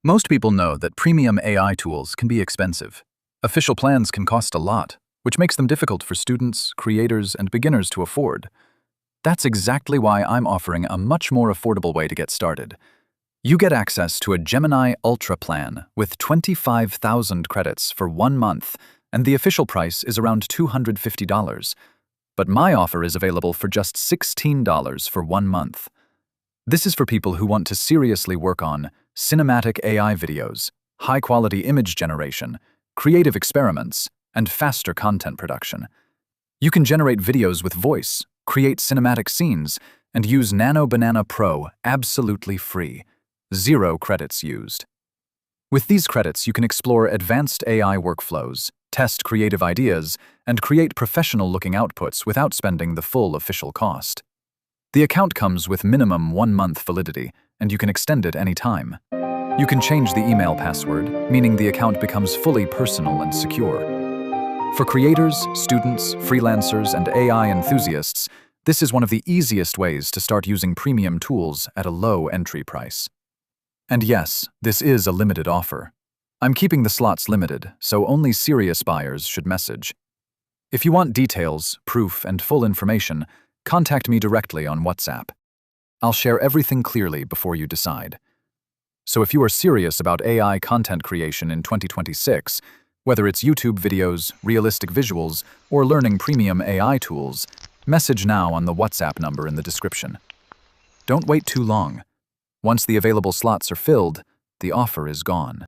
Most people know that premium AI tools can be expensive. Official plans can cost a lot, which makes them difficult for students, creators, and beginners to afford. That's exactly why I'm offering a much more affordable way to get started. You get access to a Gemini Ultra plan with 25,000 credits for 1 month, and the official price is around $250. But my offer is available for just $16 for 1 month. This is for people who want to seriously work on cinematic AI videos, high-quality image generation, creative experiments, and faster content production. You can generate videos with voice, create cinematic scenes, and use Nano Banana Pro absolutely free. 0 credits used. With these credits, you can explore advanced AI workflows, test creative ideas, and create professional-looking outputs without spending the full official cost. The account comes with minimum 1-month validity, and you can extend it anytime. You can change the email password, meaning the account becomes fully personal and secure. For creators, students, freelancers, and AI enthusiasts, this is one of the easiest ways to start using premium tools at a low entry price. And yes, this is a limited offer. I'm keeping the slots limited, so only serious buyers should message. If you want details, proof, and full information, contact me directly on WhatsApp. I'll share everything clearly before you decide. So if you are serious about AI content creation in 2026, whether it's YouTube videos, realistic visuals, or learning premium AI tools, message now on the WhatsApp number in the description. Don't wait too long. Once the available slots are filled, the offer is gone.